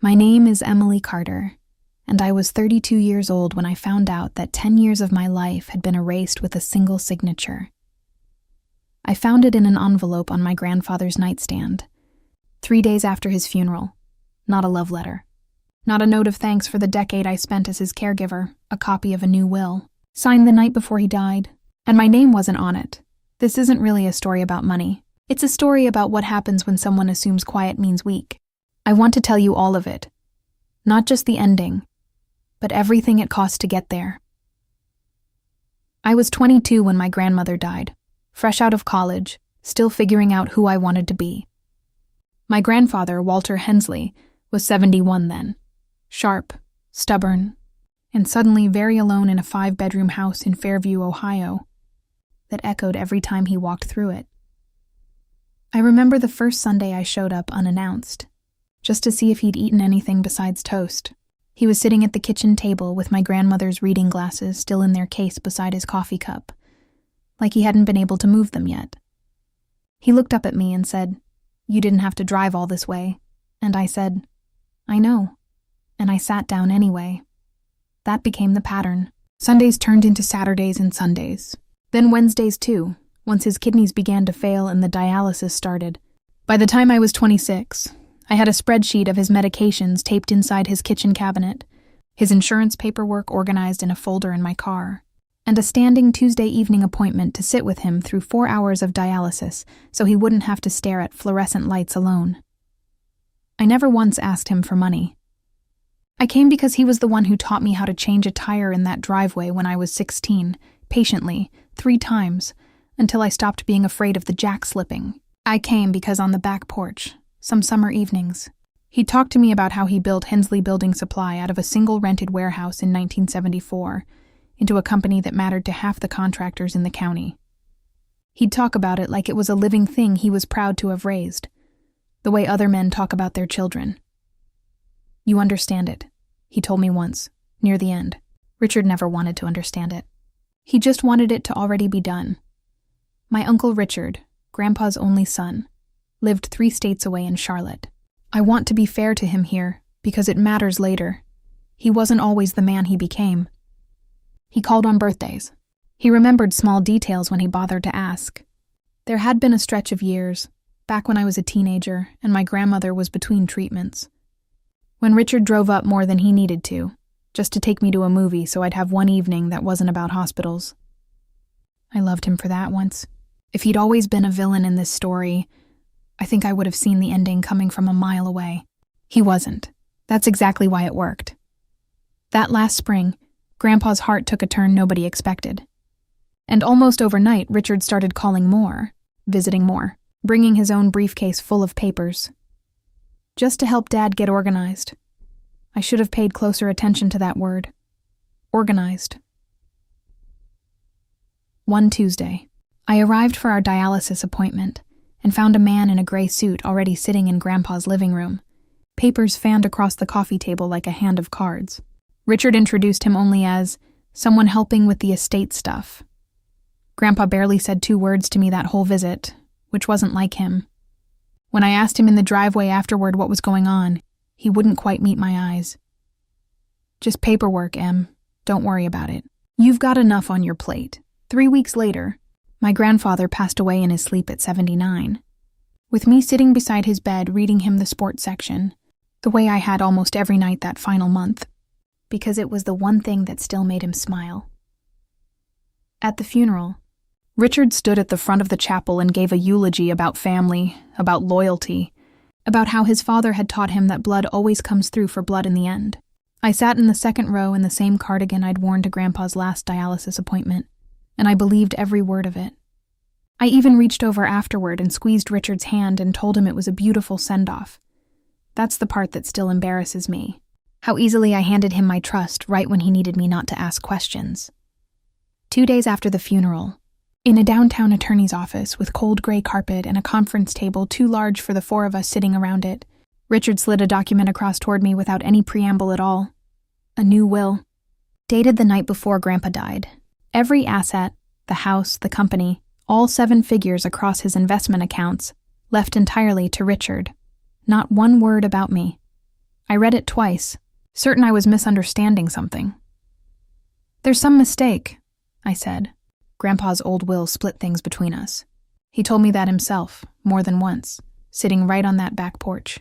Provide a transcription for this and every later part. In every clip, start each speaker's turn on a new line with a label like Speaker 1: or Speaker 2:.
Speaker 1: My name is Emily Carter, and I was 32 years old when I found out that 10 years of my life had been erased with a single signature. I found it in an envelope on my grandfather's nightstand, 3 days after his funeral. Not a love letter. Not a note of thanks for the decade I spent as his caregiver, a copy of a new will, signed the night before he died, and my name wasn't on it. This isn't really a story about money. It's a story about what happens when someone assumes quiet means weak. I want to tell you all of it. Not just the ending, but everything it cost to get there. I was 22 when my grandmother died, fresh out of college, still figuring out who I wanted to be. My grandfather, Walter Hensley, was 71 then. Sharp, stubborn, and suddenly very alone in a 5-bedroom house in Fairview, Ohio, that echoed every time he walked through it. I remember the first Sunday I showed up unannounced, just to see if he'd eaten anything besides toast. He was sitting at the kitchen table with my grandmother's reading glasses still in their case beside his coffee cup, like he hadn't been able to move them yet. He looked up at me and said, "You didn't have to drive all this way." And I said, "I know." And I sat down anyway. That became the pattern. Sundays turned into Saturdays and Sundays. Then Wednesdays too, once his kidneys began to fail and the dialysis started. By the time I was 26, I had a spreadsheet of his medications taped inside his kitchen cabinet, his insurance paperwork organized in a folder in my car, and a standing Tuesday evening appointment to sit with him through 4 hours of dialysis so he wouldn't have to stare at fluorescent lights alone. I never once asked him for money. I came because he was the one who taught me how to change a tire in that driveway when I was 16, patiently, 3 times, until I stopped being afraid of the jack slipping. I came because on the back porch, some summer evenings, he talked to me about how he built Hensley Building Supply out of a single rented warehouse in 1974 into a company that mattered to half the contractors in the county. He'd talk about it like it was a living thing he was proud to have raised, the way other men talk about their children. "You understand it," he told me once, near the end. Richard never wanted to understand it. He just wanted it to already be done. My Uncle Richard, Grandpa's only son, lived 3 states away in Charlotte. I want to be fair to him here, because it matters later. He wasn't always the man he became. He called on birthdays. He remembered small details when he bothered to ask. There had been a stretch of years, back when I was a teenager and my grandmother was between treatments, when Richard drove up more than he needed to, just to take me to a movie so I'd have one evening that wasn't about hospitals. I loved him for that once. If he'd always been a villain in this story, I think I would have seen the ending coming from a mile away. He wasn't. That's exactly why it worked. That last spring, Grandpa's heart took a turn nobody expected. And almost overnight, Richard started calling more, visiting more, bringing his own briefcase full of papers, just to help Dad get organized. I should have paid closer attention to that word. Organized. One Tuesday, I arrived for our dialysis appointment and found a man in a gray suit already sitting in Grandpa's living room, papers fanned across the coffee table like a hand of cards. Richard introduced him only as someone helping with the estate stuff. Grandpa barely said 2 words to me that whole visit, which wasn't like him. When I asked him in the driveway afterward what was going on, he wouldn't quite meet my eyes. "Just paperwork, Em. Don't worry about it. You've got enough on your plate." 3 weeks later, my grandfather passed away in his sleep at 79, with me sitting beside his bed reading him the sports section, the way I had almost every night that final month, because it was the one thing that still made him smile. At the funeral, Richard stood at the front of the chapel and gave a eulogy about family, about loyalty, about how his father had taught him that blood always comes through for blood in the end. I sat in the second row in the same cardigan I'd worn to Grandpa's last dialysis appointment, and I believed every word of it. I even reached over afterward and squeezed Richard's hand and told him it was a beautiful send-off. That's the part that still embarrasses me. How easily I handed him my trust right when he needed me not to ask questions. 2 days after the funeral, in a downtown attorney's office with cold gray carpet and a conference table too large for the 4 of us sitting around it, Richard slid a document across toward me without any preamble at all. A new will. Dated the night before Grandpa died. Every asset, the house, the company, all 7 figures across his investment accounts, left entirely to Richard. Not one word about me. I read it twice, certain I was misunderstanding something. "There's some mistake," I said. Grandpa's old will split things between us. He told me that himself, more than once, sitting right on that back porch.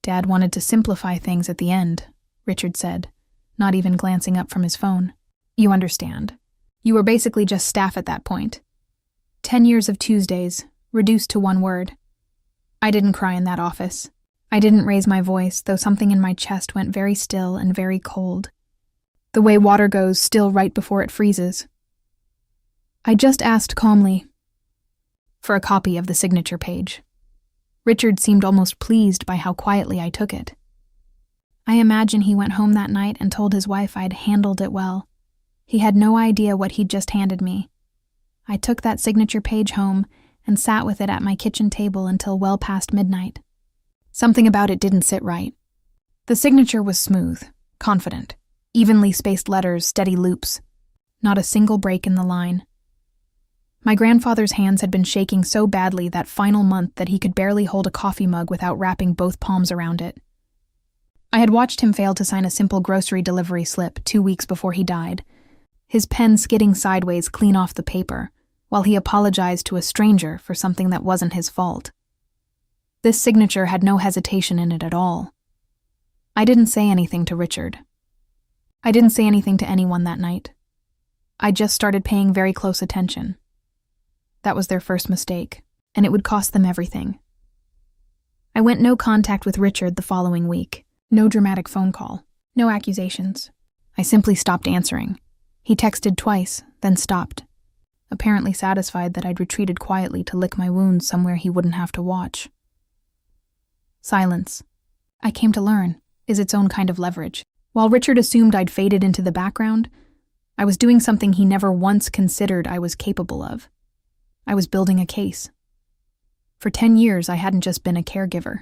Speaker 1: "Dad wanted to simplify things at the end," Richard said, not even glancing up from his phone. "You understand. You were basically just staff at that point. 10 years of Tuesdays, reduced to one word. I didn't cry in that office. I didn't raise my voice, though something in my chest went very still and very cold. The way water goes still right before it freezes. I just asked calmly for a copy of the signature page. Richard seemed almost pleased by how quietly I took it. I imagine he went home that night and told his wife I'd handled it well. He had no idea what he'd just handed me. I took that signature page home and sat with it at my kitchen table until well past midnight. Something about it didn't sit right. The signature was smooth, confident, evenly spaced letters, steady loops. Not a single break in the line. My grandfather's hands had been shaking so badly that final month that he could barely hold a coffee mug without wrapping both palms around it. I had watched him fail to sign a simple grocery delivery slip 2 weeks before he died, his pen skidding sideways clean off the paper, while he apologized to a stranger for something that wasn't his fault. This signature had no hesitation in it at all. I didn't say anything to Richard. I didn't say anything to anyone that night. I just started paying very close attention. That was their first mistake, and it would cost them everything. I went no contact with Richard the following week. No dramatic phone call. No accusations. I simply stopped answering. He texted twice, then stopped, apparently satisfied that I'd retreated quietly to lick my wounds somewhere he wouldn't have to watch. Silence, I came to learn, is its own kind of leverage. While Richard assumed I'd faded into the background, I was doing something he never once considered I was capable of. I was building a case. For 10 years, I hadn't just been a caregiver.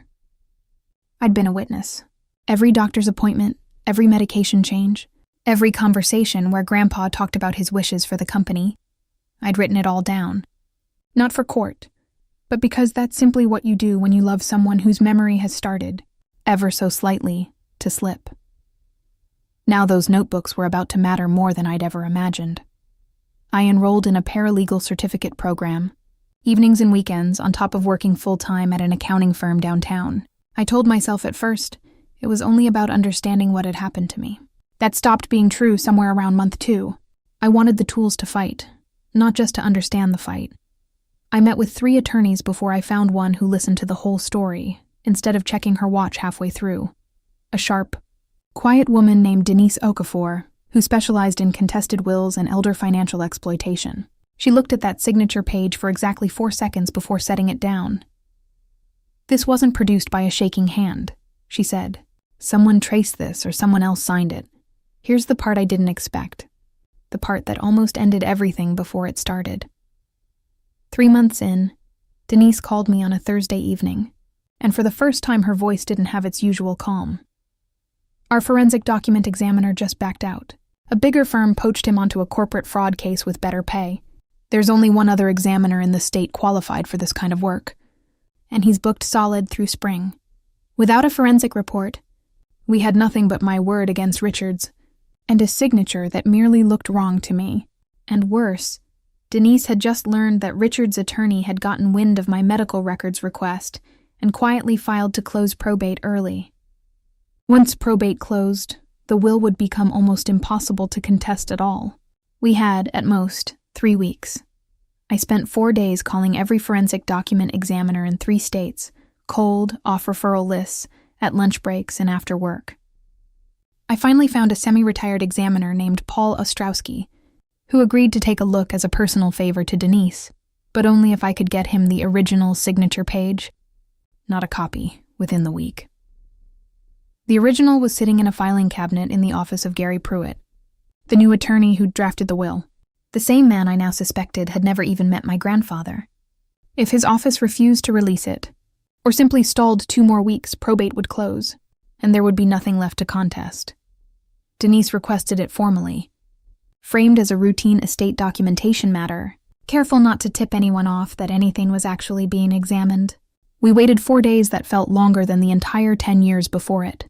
Speaker 1: I'd been a witness. Every doctor's appointment, every medication change, every conversation where Grandpa talked about his wishes for the company, I'd written it all down. Not for court, but because that's simply what you do when you love someone whose memory has started, ever so slightly, to slip. Now those notebooks were about to matter more than I'd ever imagined. I enrolled in a paralegal certificate program, evenings and weekends on top of working full-time at an accounting firm downtown. I told myself at first it was only about understanding what had happened to me. That stopped being true somewhere around month 2. I wanted the tools to fight, not just to understand the fight. I met with 3 attorneys before I found one who listened to the whole story, instead of checking her watch halfway through. A sharp, quiet woman named Denise Okafor, who specialized in contested wills and elder financial exploitation. She looked at that signature page for exactly 4 seconds before setting it down. "This wasn't produced by a shaking hand," she said. "Someone traced this or someone else signed it. Here's the part I didn't expect. The part that almost ended everything before it started." 3 months in, Denise called me on a Thursday evening, and for the first time her voice didn't have its usual calm. "Our forensic document examiner just backed out. A bigger firm poached him onto a corporate fraud case with better pay. There's only one other examiner in the state qualified for this kind of work, and he's booked solid through spring. Without a forensic report, we had nothing but my word against Richard's, and a signature that merely looked wrong to me. And worse, Denise had just learned that Richard's attorney had gotten wind of my medical records request and quietly filed to close probate early. Once probate closed, the will would become almost impossible to contest at all. We had, at most, 3 weeks. I spent 4 days calling every forensic document examiner in 3 states, cold, off-referral lists, at lunch breaks and after work. I finally found a semi-retired examiner named Paul Ostrowski, who agreed to take a look as a personal favor to Denise, but only if I could get him the original signature page, not a copy, within the week. The original was sitting in a filing cabinet in the office of Gary Pruitt, the new attorney who'd drafted the will. The same man I now suspected had never even met my grandfather. If his office refused to release it, or simply stalled 2 more weeks, probate would close, and there would be nothing left to contest. Denise requested it formally, framed as a routine estate documentation matter, careful not to tip anyone off that anything was actually being examined. We waited 4 days that felt longer than the entire 10 years before it.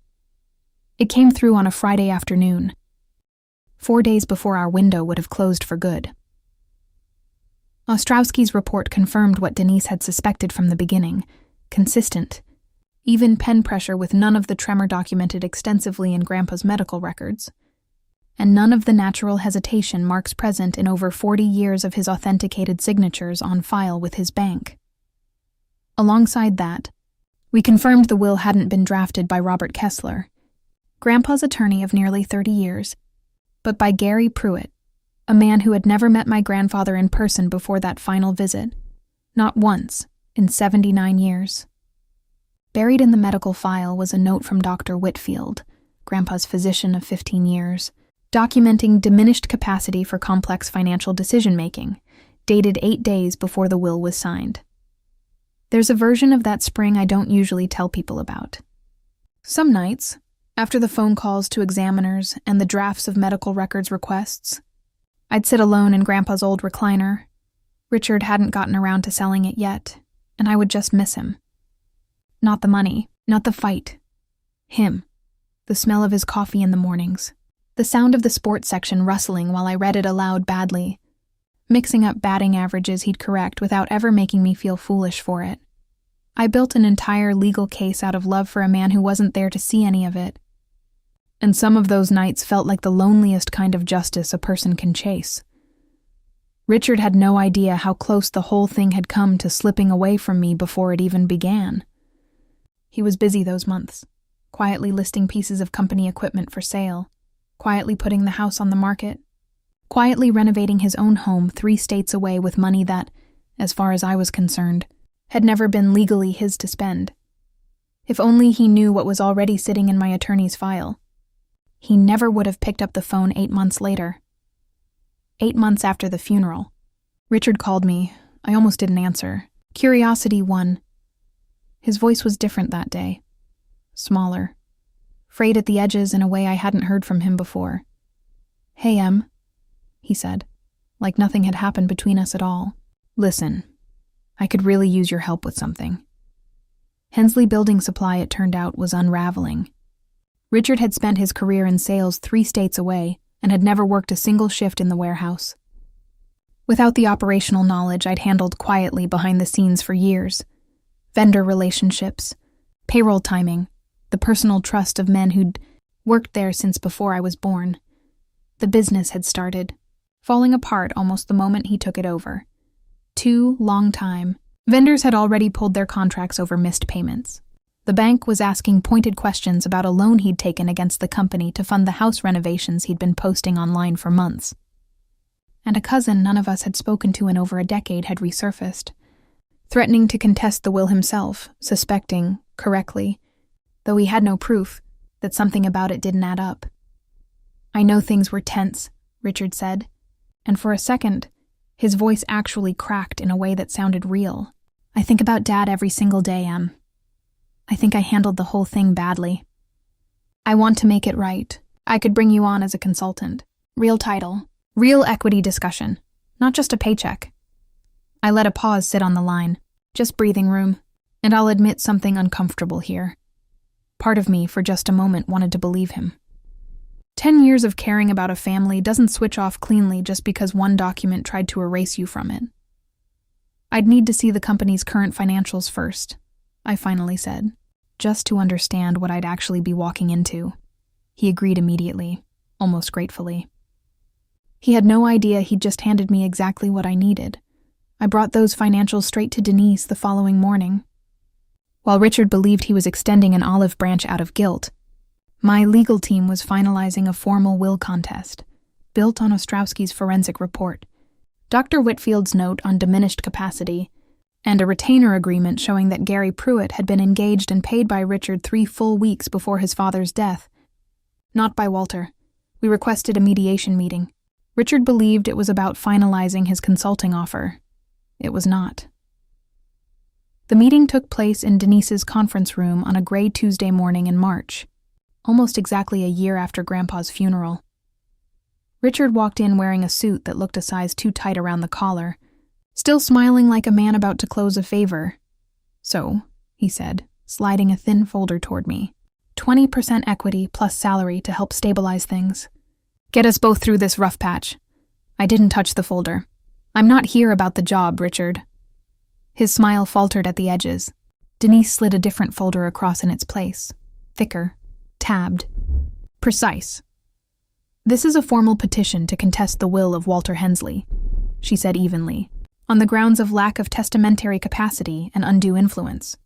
Speaker 1: It came through on a Friday afternoon, 4 days before our window would have closed for good. Ostrowski's report confirmed what Denise had suspected from the beginning: consistent, even pen pressure with none of the tremor documented extensively in Grandpa's medical records, and none of the natural hesitation marks present in over 40 years of his authenticated signatures on file with his bank. Alongside that, we confirmed the will hadn't been drafted by Robert Kessler, Grandpa's attorney of nearly 30 years, but by Gary Pruitt, a man who had never met my grandfather in person before that final visit, not once in 79 years. Buried in the medical file was a note from Dr. Whitfield, Grandpa's physician of 15 years, documenting diminished capacity for complex financial decision-making, dated 8 days before the will was signed. There's a version of that spring I don't usually tell people about. Some nights, after the phone calls to examiners and the drafts of medical records requests, I'd sit alone in Grandpa's old recliner. Richard hadn't gotten around to selling it yet, and I would just miss him. Not the money, not the fight. Him. The smell of his coffee in the mornings. The sound of the sports section rustling while I read it aloud badly, mixing up batting averages he'd correct without ever making me feel foolish for it. I built an entire legal case out of love for a man who wasn't there to see any of it. And some of those nights felt like the loneliest kind of justice a person can chase. Richard had no idea how close the whole thing had come to slipping away from me before it even began. He was busy those months, quietly listing pieces of company equipment for sale, quietly putting the house on the market, quietly renovating his own home 3 states away with money that, as far as I was concerned, had never been legally his to spend. If only he knew what was already sitting in my attorney's file. He never would have picked up the phone 8 months later. 8 months after the funeral. Richard called me. I almost didn't answer. Curiosity won. His voice was different that day. Smaller. Frayed at the edges in a way I hadn't heard from him before. "Hey, Em," he said, like nothing had happened between us at all. "Listen, I could really use your help with something." Hensley Building Supply, it turned out, was unraveling. Richard had spent his career in sales 3 states away and had never worked a single shift in the warehouse. Without the operational knowledge I'd handled quietly behind the scenes for years, vendor relationships, payroll timing, the personal trust of men who'd worked there since before I was born, the business had started, falling apart almost the moment he took it over. 2 long time. Vendors had already pulled their contracts over missed payments. The bank was asking pointed questions about a loan he'd taken against the company to fund the house renovations he'd been posting online for months. And a cousin none of us had spoken to in over a decade had resurfaced, threatening to contest the will himself, suspecting, correctly, though he had no proof, that something about it didn't add up. "I know things were tense," Richard said, and for a second, his voice actually cracked in a way that sounded real. "I think about Dad every single day, Em. I think I handled the whole thing badly. I want to make it right. I could bring you on as a consultant. Real title, real equity discussion, not just a paycheck." I let a pause sit on the line, just breathing room, and I'll admit something uncomfortable here. Part of me, for just a moment, wanted to believe him. 10 years of caring about a family doesn't switch off cleanly just because one document tried to erase you from it. "I'd need to see the company's current financials first," I finally said, just to understand what I'd actually be walking into. He agreed immediately, almost gratefully. He had no idea he'd just handed me exactly what I needed. I brought those financials straight to Denise the following morning. While Richard believed he was extending an olive branch out of guilt, my legal team was finalizing a formal will contest, built on Ostrowski's forensic report, Dr. Whitfield's note on diminished capacity, and a retainer agreement showing that Gary Pruitt had been engaged and paid by Richard 3 full weeks before his father's death. Not by Walter. We requested a mediation meeting. Richard believed it was about finalizing his consulting offer. It was not. The meeting took place in Denise's conference room on a gray Tuesday morning in March, almost exactly a year after Grandpa's funeral. Richard walked in wearing a suit that looked a size too tight around the collar, still smiling like a man about to close a favor. "So," he said, sliding a thin folder toward me, 20% equity plus salary to help stabilize things. Get us both through this rough patch. I didn't touch the folder. I'm not here about the job, Richard. His smile faltered at the edges. Denise slid a different folder across in its place. Thicker. Tabbed. Precise. This is a formal petition to contest the will of Walter Hensley, she said evenly, on the grounds of lack of testamentary capacity and undue influence.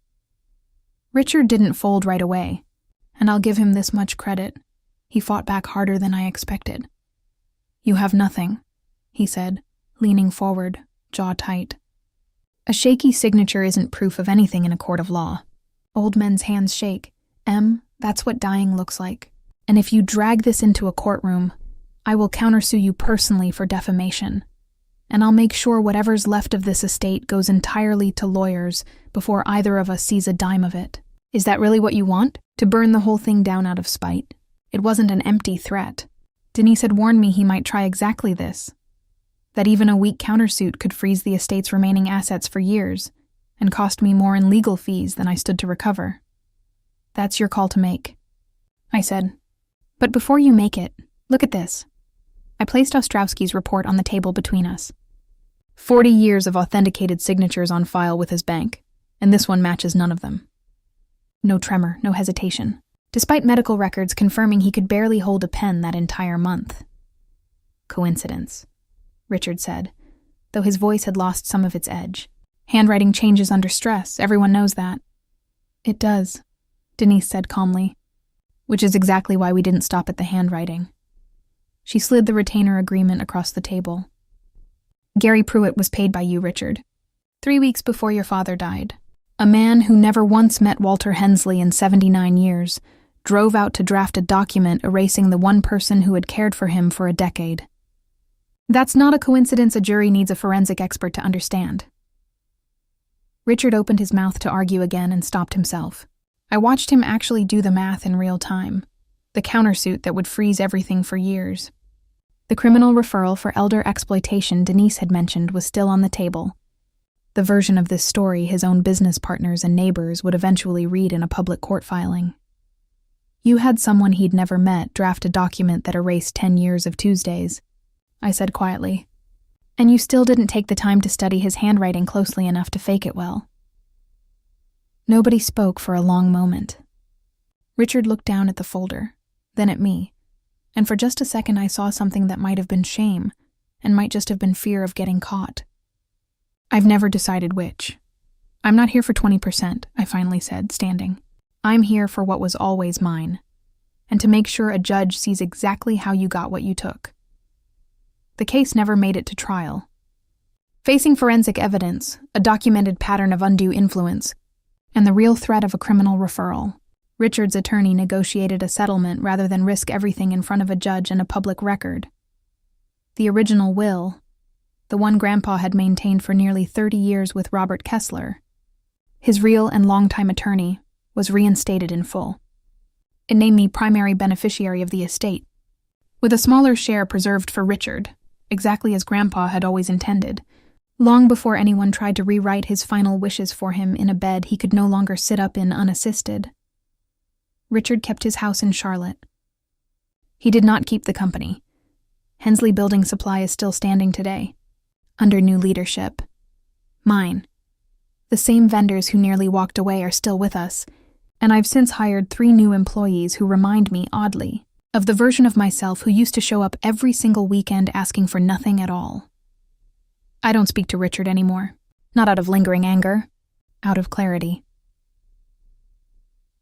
Speaker 1: Richard didn't fold right away, and I'll give him this much credit. He fought back harder than I expected. You have nothing, he said, leaning forward, jaw tight. A shaky signature isn't proof of anything in a court of law. Old men's hands shake. That's what dying looks like. And if you drag this into a courtroom, I will countersue you personally for defamation. And I'll make sure whatever's left of this estate goes entirely to lawyers before either of us sees a dime of it. Is that really what you want? To burn the whole thing down out of spite? It wasn't an empty threat. Denise had warned me he might try exactly this. That even a weak countersuit could freeze the estate's remaining assets for years and cost me more in legal fees than I stood to recover. That's your call to make, I said. But before you make it, look at this. I placed Ostrowski's report on the table between us. 40 years of authenticated signatures on file with his bank, and this one matches none of them. No tremor, no hesitation, despite medical records confirming he could barely hold a pen that entire month. Coincidence, Richard said, though his voice had lost some of its edge. Handwriting changes under stress, everyone knows that. It does, Denise said calmly, which is exactly why we didn't stop at the handwriting. She slid the retainer agreement across the table. Gary Pruitt was paid by you, Richard. 3 weeks before your father died. A man who never once met Walter Hensley in 79 years drove out to draft a document erasing the one person who had cared for him for a decade. That's not a coincidence a jury needs a forensic expert to understand. Richard opened his mouth to argue again and stopped himself. I watched him actually do the math in real time, the countersuit that would freeze everything for years. The criminal referral for elder exploitation Denise had mentioned was still on the table. The version of this story his own business partners and neighbors would eventually read in a public court filing. You had someone he'd never met draft a document that erased 10 years of Tuesdays, I said quietly. And you still didn't take the time to study his handwriting closely enough to fake it well. Nobody spoke for a long moment. Richard looked down at the folder, then at me, and for just a second I saw something that might have been shame, and might just have been fear of getting caught. I've never decided which. I'm not here for 20%, I finally said, standing. I'm here for what was always mine, and to make sure a judge sees exactly how you got what you took. The case never made it to trial. Facing forensic evidence, a documented pattern of undue influence, and the real threat of a criminal referral, Richard's attorney negotiated a settlement rather than risk everything in front of a judge and a public record. The original will, the one Grandpa had maintained for nearly 30 years with Robert Kessler, his real and longtime attorney, was reinstated in full. It named me primary beneficiary of the estate, with a smaller share preserved for Richard, exactly as Grandpa had always intended, long before anyone tried to rewrite his final wishes for him in a bed he could no longer sit up in unassisted. Richard kept his house in Charlotte. He did not keep the company. Hensley Building Supply is still standing today, under new leadership. Mine. The same vendors who nearly walked away are still with us, and I've since hired 3 new employees who remind me, oddly, of the version of myself who used to show up every single weekend asking for nothing at all. I don't speak to Richard anymore, not out of lingering anger, out of clarity.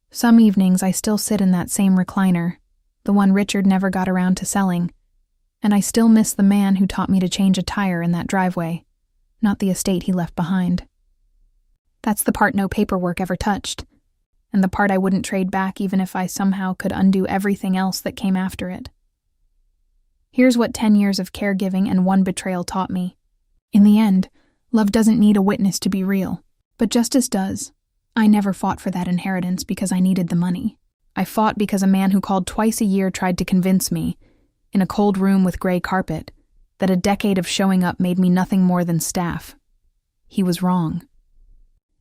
Speaker 1: Some evenings I still sit in that same recliner, the one Richard never got around to selling, and I still miss the man who taught me to change a tire in that driveway, not the estate he left behind. That's the part no paperwork ever touched, and the part I wouldn't trade back even if I somehow could undo everything else that came after it. Here's what 10 years of caregiving and one betrayal taught me. In the end, love doesn't need a witness to be real, but justice does. I never fought for that inheritance because I needed the money. I fought because a man who called twice a year tried to convince me, in a cold room with gray carpet, that a decade of showing up made me nothing more than staff. He was wrong.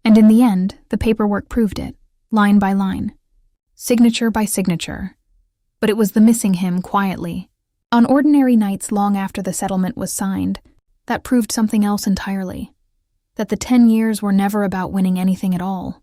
Speaker 1: And in the end, the paperwork proved it, line by line. signature by signature. But it was the missing him quietly. On ordinary nights long after the settlement was signed, that proved something else entirely. That the 10 years were never about winning anything at all.